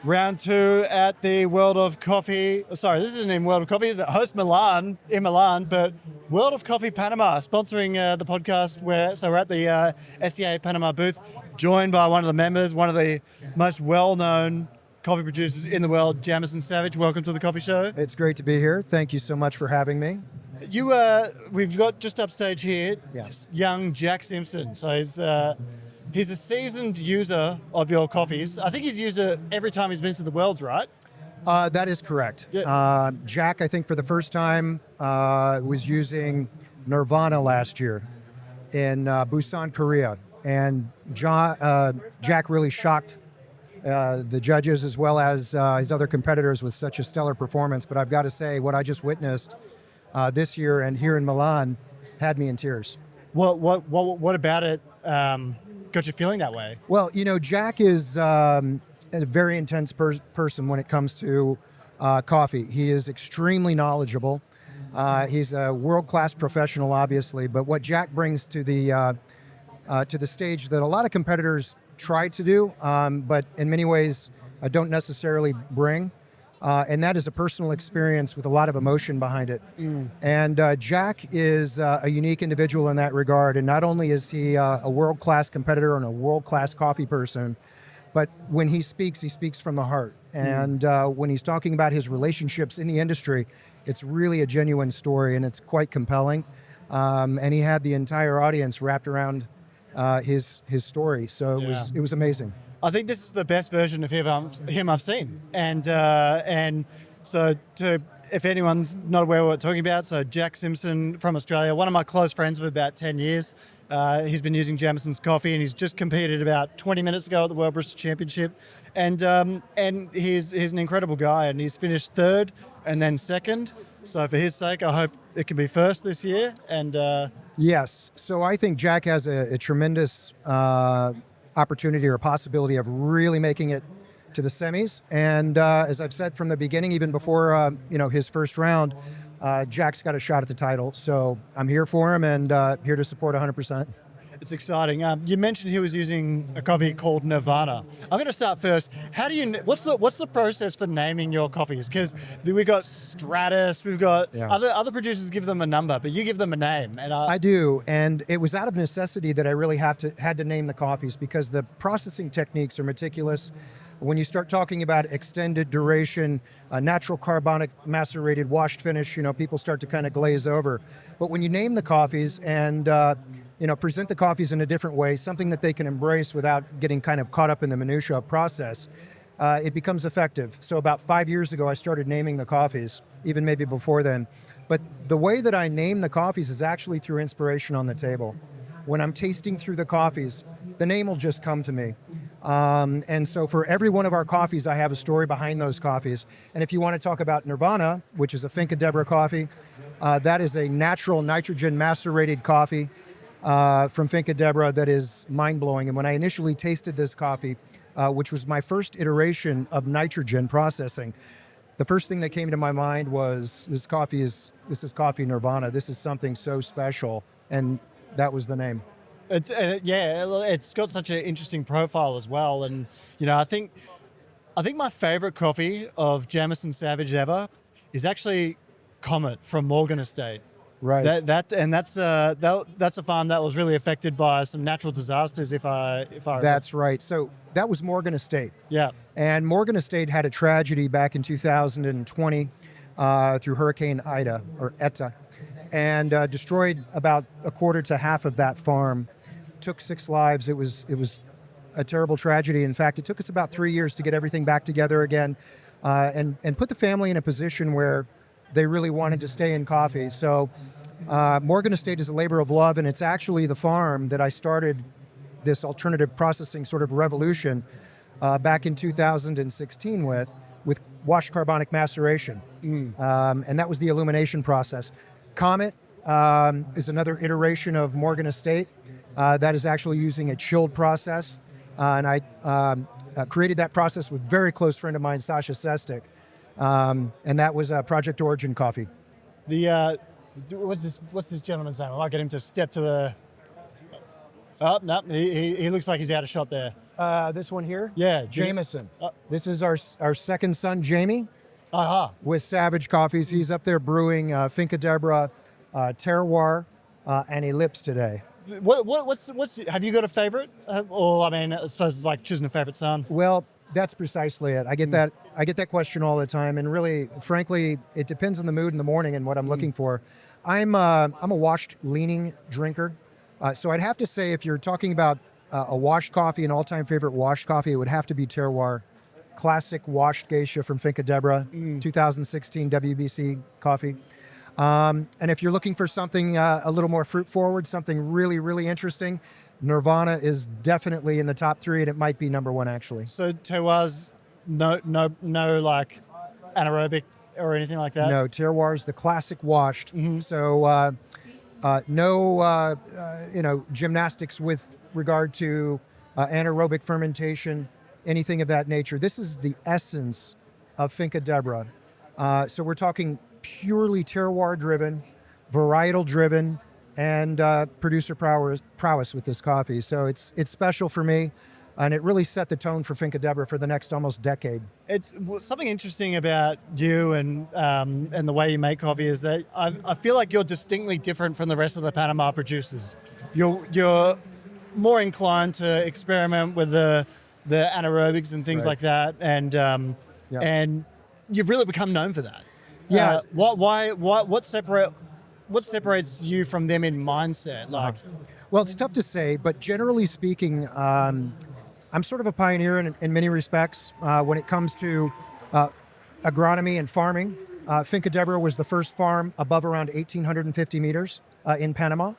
Round two at the World of Coffee. Sorry, this isn't even World of Coffee. It's at Host Milan in Milan, but World of Coffee Panama sponsoring the podcast. So we're at the SCA Panama booth, joined by one of the members, one of the most well-known coffee producers in the world, Jamison Savage. Welcome to the coffee show. It's great to be here. Thank you so much for having me. We've got just upstage here, Yes. young Jack Simpson. So he's a seasoned user of your coffees. I think he's used it every time he's been to the Worlds, right? That is correct. Yeah. Jack, I think for the first time, was using Nirvana last year in Busan, Korea. And Jack really shocked the judges as well as his other competitors with such a stellar performance. But I've got to say, what I just witnessed this year and here in Milan had me in tears. What about it got you feeling that way? Well, Jack is a very intense person when it comes to coffee. He is extremely knowledgeable. He's a world-class professional, obviously, but what Jack brings to the stage that a lot of competitors try to do, but in many ways don't necessarily bring, and that is a personal experience with a lot of emotion behind it. And Jack is a unique individual in that regard. And not only is he a world-class competitor and a world-class coffee person, but when he speaks from the heart. And when he's talking about his relationships in the industry, it's really a genuine story and it's quite compelling. And he had the entire audience wrapped around his story. So it was amazing. I think this is the best version of him I've seen. And so if anyone's not aware of what we're talking about, so Jack Simpson from Australia, one of my close friends of about 10 years. He's been using Jamison's coffee and he's just competed about 20 minutes ago at the World Barista Championship. And he's an incredible guy and he's finished third and then second. So for his sake, I hope it can be first this year. And Yes. So I think Jack has a tremendous opportunity or possibility of really making it to the semis. And as I've said from the beginning, even before his first round, Jack's got a shot at the title. So I'm here for him and here to support 100%. it's exciting. You mentioned he was using a coffee called Nirvana. I'm going to start first. What's the process for naming your coffees? Because we got Stratus, we've got other producers give them a number, but you give them a name. And I do, and it was out of necessity that I really had to name the coffees because the processing techniques are meticulous. When you start talking about extended duration, natural carbonic macerated washed finish, people start to kind of glaze over. But when you name the coffees and present the coffees in a different way, something that they can embrace without getting kind of caught up in the minutia of process, it becomes effective. So about 5 years ago, I started naming the coffees, even maybe before then. But the way that I name the coffees is actually through inspiration on the table. When I'm tasting through the coffees, the name will just come to me. And so for every one of our coffees, I have a story behind those coffees. And if you want to talk about Nirvana, which is a Finca Deborah coffee, that is a natural nitrogen macerated coffee from Finca Deborah that is mind-blowing. And when I initially tasted this coffee, which was my first iteration of nitrogen processing, the first thing that came to my mind was this is coffee Nirvana. This is something so special. And that was the name. It's got such an interesting profile as well, and I think my favorite coffee of Jamison Savage ever is actually Comet from Morgan Estate. Right. That's a farm that was really affected by some natural disasters. If I That's right. So that was Morgan Estate. Yeah. And Morgan Estate had a tragedy back in 2020 through Hurricane Eta, and destroyed about a quarter to half of that farm. Took 6 lives. It was a terrible tragedy. In fact, it took us about 3 years to get everything back together again, and put the family in a position where they really wanted to stay in coffee. So Morgan Estate is a labor of love, and it's actually the farm that I started this alternative processing sort of revolution back in 2016 with washed carbonic maceration, and that was the illumination process. Comet is another iteration of Morgan Estate. That is actually using a chilled process. And I created that process with a very close friend of mine, Sasha Sestic. And that was Project Origin coffee. What's this gentleman's name? I might get him to step to the... Oh, no, he looks like he's out of shot there. This one here? Yeah, Jamison. This is our second son, Jamie, with Savage Coffees. He's up there brewing Finca Deborah, Terroir, and Ellipse today. What's have you got a favorite? Or I mean, I suppose it's like choosing a favorite son. Well, that's precisely it. I get that question all the time, and really, frankly, it depends on the mood in the morning and what I'm looking for. I'm a washed leaning drinker, so I'd have to say if you're talking about a washed coffee, an all-time favorite washed coffee, it would have to be Terroir, classic washed geisha from Finca Deborah, 2016 WBC coffee. And if you're looking for something a little more fruit forward, something really, really interesting, Nirvana is definitely in the top 3, and it might be number 1 actually. So Terroir's no like anaerobic or anything like that? No, Terroir is the classic washed. So no gymnastics with regard to anaerobic fermentation, anything of that nature. This is the essence of Finca Deborah. So we're talking purely terroir driven, varietal driven, and producer prowess with this coffee. So it's special for me, and it really set the tone for Finca Deborah for the next almost decade. It's something interesting about you and the way you make coffee is that I feel like you're distinctly different from the rest of the Panama producers. You're more inclined to experiment with the anaerobics and things like that, and you've really become known for that. Yeah. What separates you from them in mindset? Like, well, it's tough to say, but generally speaking, I'm sort of a pioneer in many respects when it comes to agronomy and farming. Finca Deborah was the first farm above around 1,850 meters in Panama.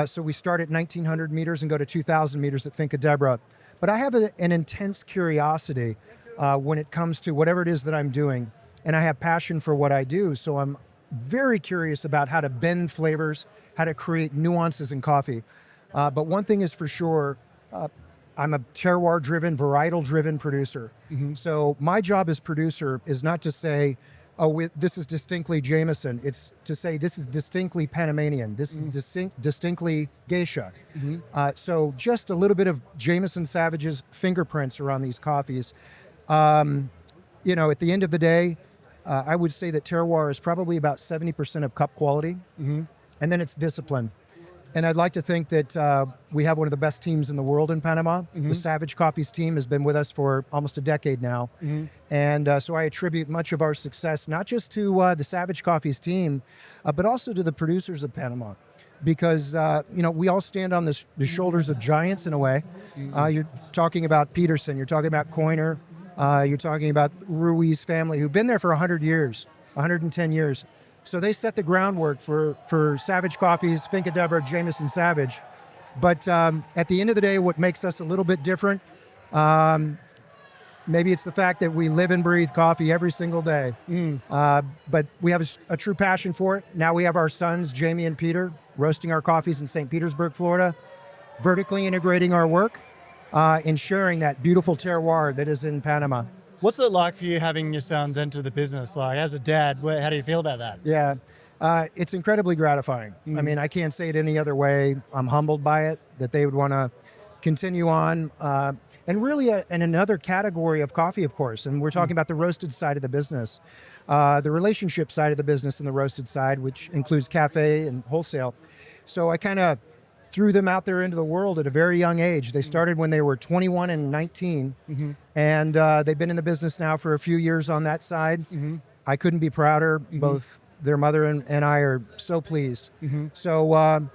So we start at 1,900 meters and go to 2,000 meters at Finca Deborah. But I have an intense curiosity when it comes to whatever it is that I'm doing, and I have passion for what I do. So I'm very curious about how to bend flavors, how to create nuances in coffee. But one thing is for sure, I'm a terroir-driven, varietal-driven producer. So my job as producer is not to say, this is distinctly Jamison. It's to say this is distinctly Panamanian. This is distinctly geisha. So just a little bit of Jamison Savage's fingerprints around these coffees. At the end of the day, I would say that terroir is probably about 70% of cup quality, and then it's discipline. And I'd like to think that we have one of the best teams in the world in Panama. The Savage Coffees team has been with us for almost a decade now. And so I attribute much of our success, not just to the Savage Coffees team, but also to the producers of Panama. Because, we all stand on the shoulders of giants in a way. You're talking about Peterson, you're talking about Coiner, you're talking about Ruiz family, who've been there for 100 years, 110 years. So they set the groundwork for Savage Coffees, Finca Deborah, Jamison Savage. But at the end of the day, what makes us a little bit different, maybe it's the fact that we live and breathe coffee every single day. But we have a true passion for it. Now we have our sons, Jamie and Peter, roasting our coffees in St. Petersburg, Florida, vertically integrating our work, and sharing that beautiful terroir that is in Panama. what's it like for you having your sons enter the business? Like, as a dad, how do you feel about that? Yeah, it's incredibly gratifying. I mean, I can't say it any other way. I'm humbled by it, that they would want to continue on. And really in another category of coffee, of course, and we're talking about the roasted side of the business, the relationship side of the business and the roasted side, which includes cafe and wholesale. So I kind of threw them out there into the world at a very young age. They started when they were 21 and 19, and they've been in the business now for a few years on that side. I couldn't be prouder. Both their mother and I are so pleased. So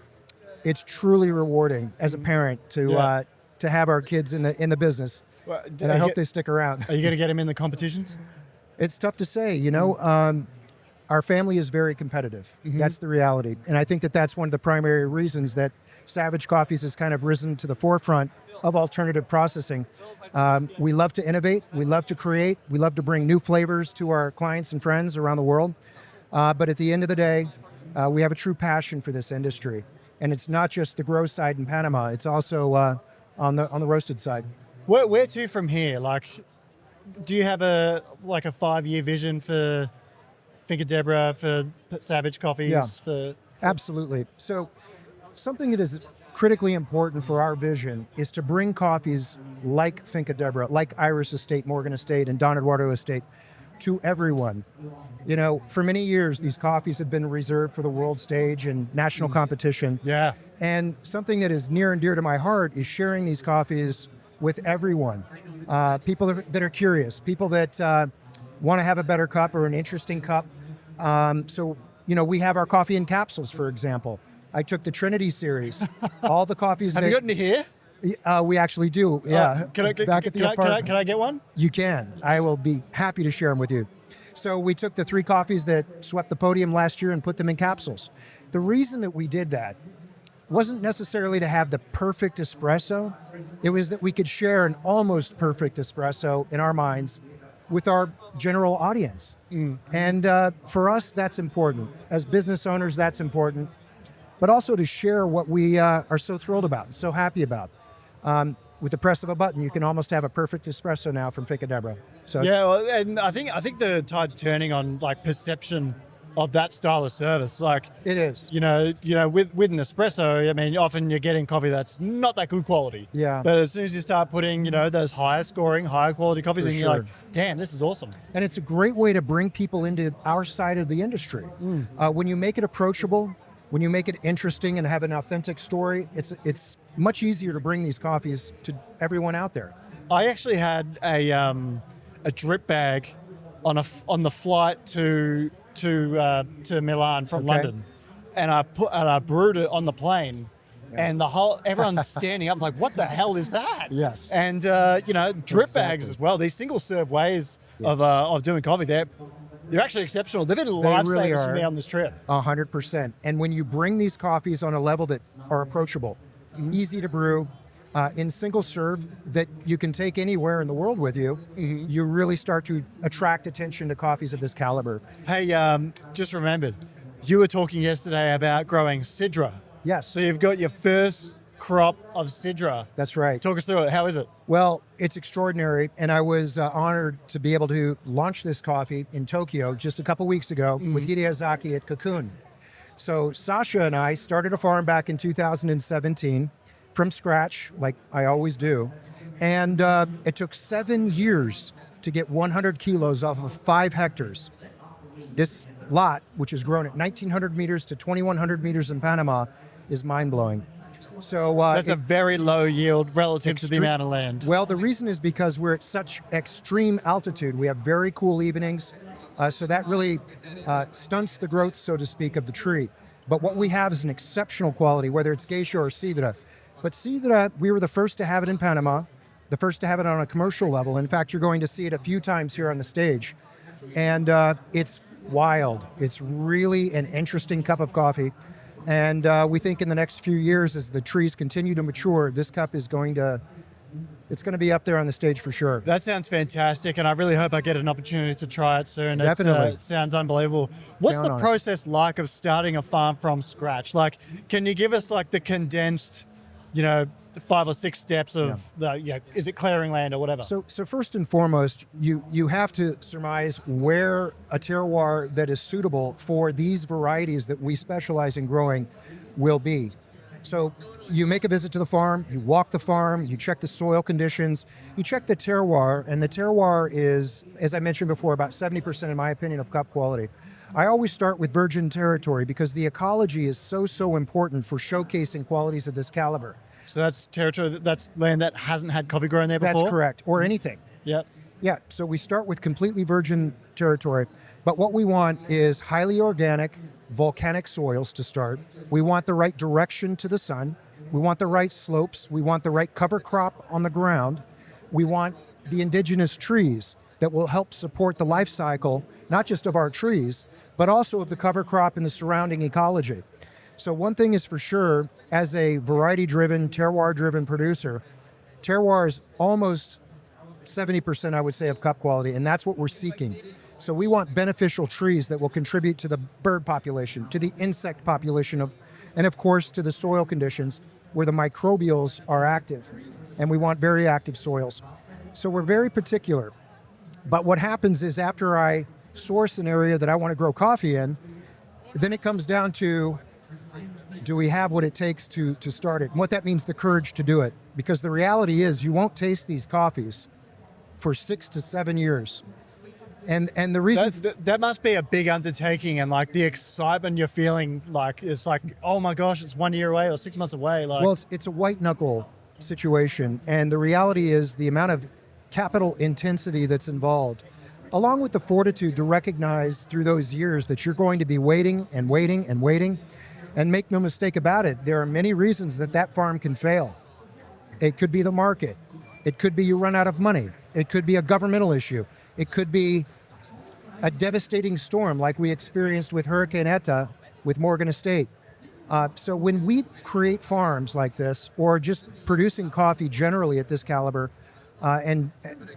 it's truly rewarding as a parent to have our kids in the business, and I hope they stick around. Are you going to get them in the competitions? It's tough to say, you know. Our family is very competitive. That's the reality. And I think that that's one of the primary reasons that Savage Coffees has kind of risen to the forefront of alternative processing. We love to innovate. We love to create. We love to bring new flavors to our clients and friends around the world. But at the end of the day, we have a true passion for this industry. And it's not just the grow side in Panama. It's also on the roasted side. Where to from here? Like, do you have a 5-year vision for Finca Deborah, for Savage Coffees? Yeah, absolutely. So something that is critically important for our vision is to bring coffees like Finca Deborah, like Iris Estate, Morgan Estate, and Don Eduardo Estate to everyone. You know, for many years, these coffees have been reserved for the world stage and national competition. Yeah. And something that is near and dear to my heart is sharing these coffees with everyone. People that are curious, people that want to have a better cup or an interesting cup. So, you know, we have our coffee in capsules, for example. I took the Trinity series, all the coffees. Have you got any here? We actually do, yeah. Back at the apartment. Can I get one? You can. I will be happy to share them with you. So we took the 3 coffees that swept the podium last year and put them in capsules. The reason that we did that wasn't necessarily to have the perfect espresso. It was that we could share an almost perfect espresso in our minds with our general audience. And for us, that's important. As business owners, that's important. But also to share what we are so thrilled about, so happy about. With the press of a button, you can almost have a perfect espresso now from Finca Deborah. So yeah, well, and I think the tide's turning on like perception of that style of service. Like it is. You know, with an espresso, I mean, often you're getting coffee that's not that good quality. Yeah. But as soon as you start putting, you know, those higher scoring, higher quality coffees, and you're like, damn, this is awesome. And it's a great way to bring people into our side of the industry. When you make it approachable, when you make it interesting and have an authentic story, it's much easier to bring these coffees to everyone out there. I actually had a drip bag on the flight to Milan from London, and I brewed it on the plane, and everyone's standing up like, what the hell is that? Yes. And you know, drip bags as well. These single serve ways of doing coffee, they're actually exceptional. They've been lifesavers for me on this trip. 100%. And when you bring these coffees on a level that are approachable, easy to brew, in single serve that you can take anywhere in the world with you, you really start to attract attention to coffees of this caliber. Hey, just remembered, you were talking yesterday about growing Sidra. Yes. So you've got your first crop of Sidra. That's right. Talk us through it. How is it? Well, it's extraordinary, and I was honored to be able to launch this coffee in Tokyo just a couple weeks ago with Hideazaki at Cocoon. So Sasha and I started a farm back in 2017 from scratch, like I always do, and it took 7 years to get 100 kilos off of 5 hectares. This lot, which is grown at 1,900 meters to 2,100 meters in Panama, is mind-blowing. So that's a very low yield relative to the amount of land. Well, the reason is because we're at such extreme altitude. We have very cool evenings, so that really stunts the growth, so to speak, of the tree. But what we have is an exceptional quality, whether it's Geisha or Sidra. But Sidra, we were the first to have it in Panama, the first to have it on a commercial level. In fact, you're going to see it a few times here on the stage. And it's wild. It's really an interesting cup of coffee. And we think in the next few years, as the trees continue to mature, this cup is it's going to be up there on the stage for sure. That sounds fantastic, and I really hope I get an opportunity to try it soon. Definitely. It sounds unbelievable. What's the process like of starting a farm from scratch? Like, can you give us like the condensed, 5 or 6 steps of is it clearing land or whatever? So first and foremost, you have to surmise where a terroir that is suitable for these varieties that we specialize in growing will be. So you make a visit to the farm, you walk the farm, you check the soil conditions, you check the terroir, and the terroir is, as I mentioned before, about 70% in my opinion of cup quality. I always start with virgin territory because the ecology is so important for showcasing qualities of this caliber. So that's territory, that's land that hasn't had coffee grown there before? That's correct, or anything. Yep. Yeah, so we start with completely virgin territory, but what we want is highly organic, volcanic soils to start. We want the right direction to the sun. We want the right slopes. We want the right cover crop on the ground. We want the indigenous trees that will help support the life cycle, not just of our trees, but also of the cover crop and the surrounding ecology. So one thing is for sure, as a variety-driven, terroir-driven producer, terroir is almost 70%, I would say, of cup quality, and that's what we're seeking. So we want beneficial trees that will contribute to the bird population, to the insect population, and of course to the soil conditions where the microbials are active. And we want very active soils. So we're very particular. But what happens is after I source an area that I want to grow coffee in, then it comes down to do we have what it takes to start it? And what that means, the courage to do it. Because the reality is you won't taste these coffees for 6 to 7 years. And the reason... That must be a big undertaking, and like the excitement you're feeling, like it's like, oh my gosh, it's 1 year away or 6 months away. Like, well, it's a white knuckle situation. And the reality is the amount of capital intensity that's involved, along with the fortitude to recognize through those years that you're going to be waiting and waiting and waiting. And make no mistake about it, there are many reasons that farm can fail. It could be the market. It could be you run out of money. It could be a governmental issue. It could be a devastating storm like we experienced with Hurricane Eta with Morgan Estate. So when we create farms like this, or just producing coffee generally at this caliber, and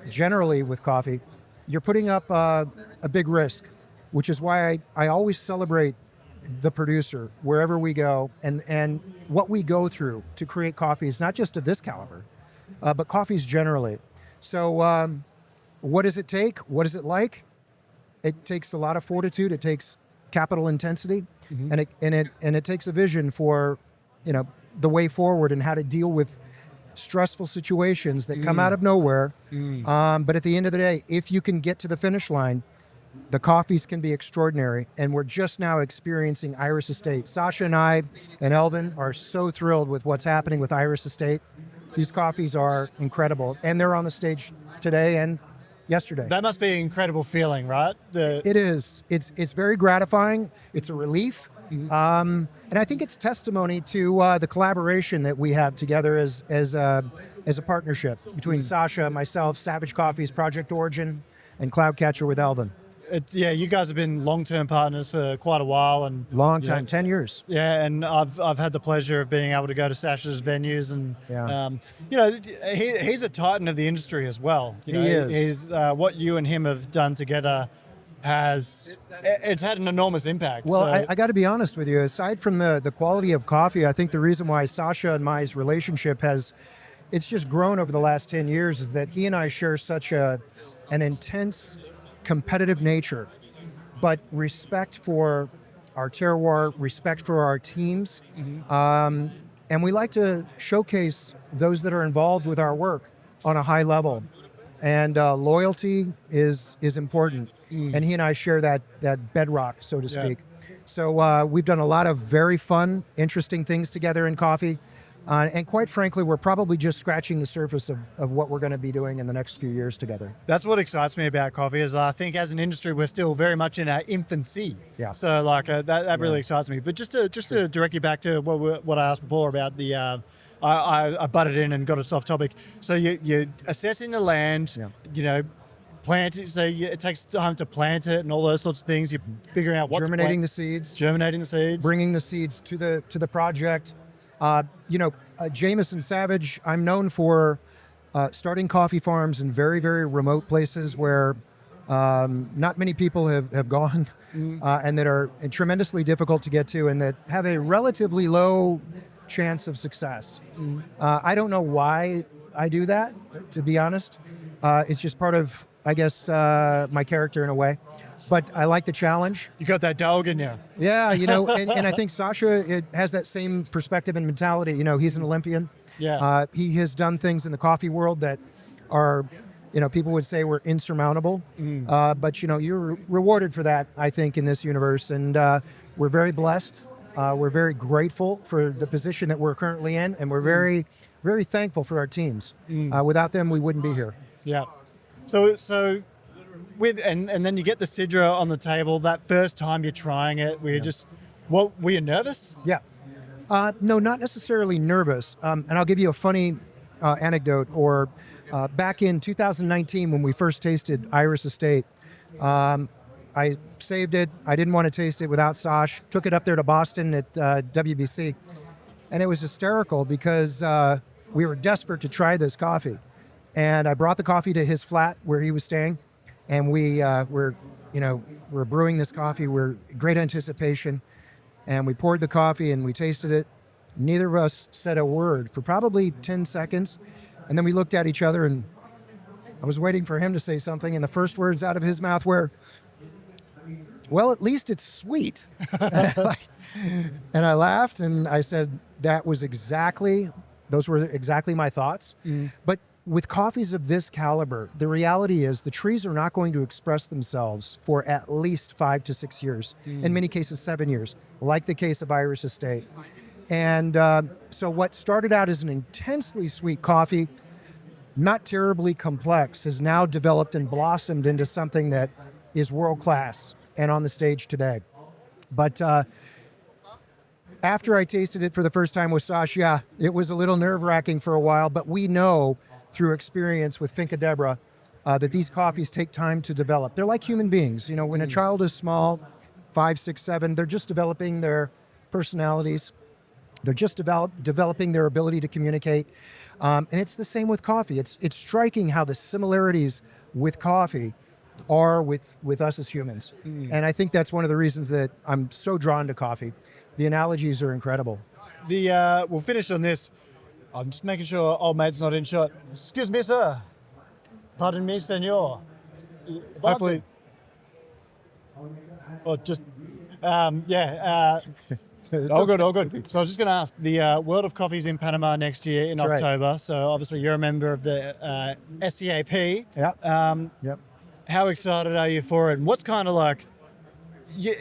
generally with coffee, you're putting up a big risk, which is why I always celebrate the producer wherever we go, and what we go through to create coffees, not just of this caliber, but coffees generally. So what does it take? What is it like? It takes a lot of fortitude. It takes capital intensity, and it takes a vision for, the way forward and how to deal with stressful situations that come out of nowhere. But at the end of the day, if you can get to the finish line, the coffees can be extraordinary. And we're just now experiencing Iris Estate. Sasha and I and Elvin are so thrilled with what's happening with Iris Estate. These coffees are incredible, and they're on the stage today and yesterday. that must be an incredible feeling, right? It is. It's very gratifying. It's a relief. And I think it's testimony to the collaboration that we have together as a partnership between Sasha, myself, Savage Coffees, Project Origin, and Cloudcatcher with Elvin. You guys have been long-term partners for quite a while, and Long time, 10 years. yeah, and I've had the pleasure of being able to go to Sasha's venues, and he's a titan of the industry as well. He is. He's what you and him have done together it's had an enormous impact. Well, so. I got to be honest with you. Aside from the quality of coffee, I think the reason why Sasha and my relationship it's just grown over the last 10 years is that he and I share such an intense competitive nature, but respect for our terroir, respect for our teams. And we like to showcase those that are involved with our work on a high level. And loyalty is important. And he and I share that bedrock, so to speak. So we've done a lot of very fun, interesting things together in coffee. And quite frankly, we're probably just scratching the surface of what we're going to be doing in the next few years together. That's what excites me about coffee, is I think as an industry, we're still very much in our infancy. Yeah. So that really excites me. But just to direct you back to what I asked before about the, I butted in and got us off topic. So you're assessing the land, plant it. So it takes time to plant it and all those sorts of things. You're figuring out what Germinating the seeds, bringing the seeds to the project. Jamison Savage, I'm known for starting coffee farms in very, very remote places where not many people have gone, and that are tremendously difficult to get to, and that have a relatively low chance of success. I don't know why I do that, to be honest. It's just part of, I guess, my character in a way. But I like the challenge. You got that dog in you. Yeah, and I think Sasha has that same perspective and mentality. He's an Olympian. Yeah. He has done things in the coffee world that are, people would say were insurmountable. But, you're rewarded for that, I think, in this universe. And we're very blessed. We're very grateful for the position that we're currently in. And we're very, very thankful for our teams. Without them, we wouldn't be here. Yeah. So and then you get the Sidra on the table. That first time you're trying it, were you nervous? Yeah. No, not necessarily nervous. And I'll give you a funny anecdote. Or back in 2019, when we first tasted Iris Estate, I saved it. I didn't want to taste it without Sash. Took it up there to Boston at WBC. And it was hysterical because we were desperate to try this coffee. And I brought the coffee to his flat where he was staying. And we're brewing this coffee. We're great anticipation. And we poured the coffee and we tasted it. Neither of us said a word for probably 10 seconds. And then we looked at each other, and I was waiting for him to say something. And the first words out of his mouth were, well, at least it's sweet. And I laughed and I said, those were exactly my thoughts. But with coffees of this caliber, the reality is the trees are not going to express themselves for at least 5 to 6 years, in many cases 7 years, like the case of Irish Estate. And so what started out as an intensely sweet coffee, not terribly complex, has now developed and blossomed into something that is world-class and on the stage today. But after I tasted it for the first time with Sasha, it was a little nerve-wracking for a while, but we know through experience with Finca Deborah that these coffees take time to develop. They're like human beings. You know, when a child is small, 5, 6, 7, they're just developing their personalities. They're just developing their ability to communicate. And it's the same with coffee. It's striking how the similarities with coffee are with us as humans. And I think that's one of the reasons that I'm so drawn to coffee. The analogies are incredible. We'll finish on this. I'm just making sure old mate's not in shot. Excuse me, sir. Pardon me, senor. Hopefully. Or just, all good, all good. So I was just going to ask, the World of Coffee's in Panama next year in That's October. right. So obviously you're a member of the SCAP. Yep. Yep. How excited are you for it? And what's kind of like,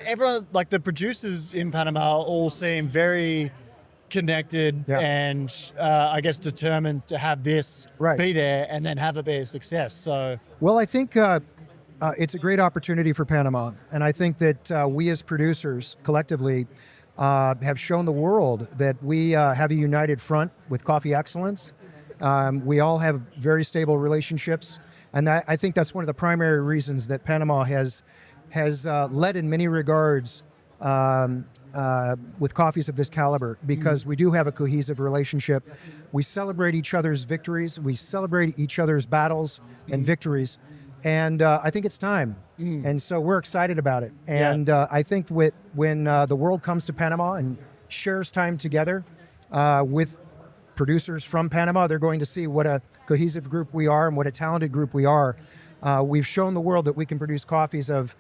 everyone, like the producers in Panama all seem very connected and I guess determined to have this be there and then have it be a success. So, well, I think it's a great opportunity for Panama. And I think that we as producers collectively have shown the world that we have a united front with coffee excellence. We all have very stable relationships. And I think that's one of the primary reasons that Panama has led in many regards with coffees of this caliber, because we do have a cohesive relationship. We celebrate each other's victories. We celebrate each other's battles and victories. And I think it's time. And so we're excited about it. And I think when the world comes to Panama and shares time together with producers from Panama, they're going to see what a cohesive group we are and what a talented group we are. We've shown the world that we can produce coffees of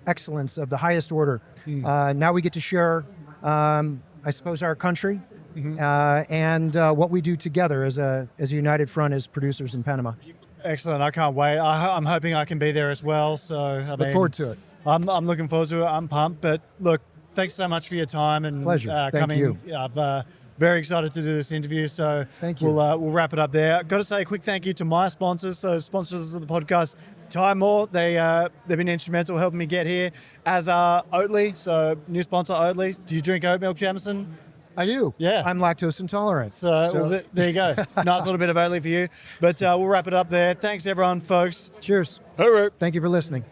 excellence of the highest order. Now we get to share, I suppose, our country and what we do together as a united front as producers in Panama. excellent. I can't wait. I'm hoping I can be there as well. So Look forward to it. I'm looking forward to it. I'm pumped. But look, thanks so much for your time and Pleasure. Thank coming. you. I'm very excited to do this interview. So thank you. We'll wrap it up there. I've got to say a quick thank you to my sponsors. So sponsors of the podcast, Ty Moore, they've been instrumental helping me get here, as are Oatly. So new sponsor Oatly. Do you drink oat milk, Jamison? I do. Yeah. I'm lactose intolerant. So well, there you go. Nice little bit of Oatly for you. But we'll wrap it up there. Thanks everyone, folks. Cheers. All right. Thank you for listening.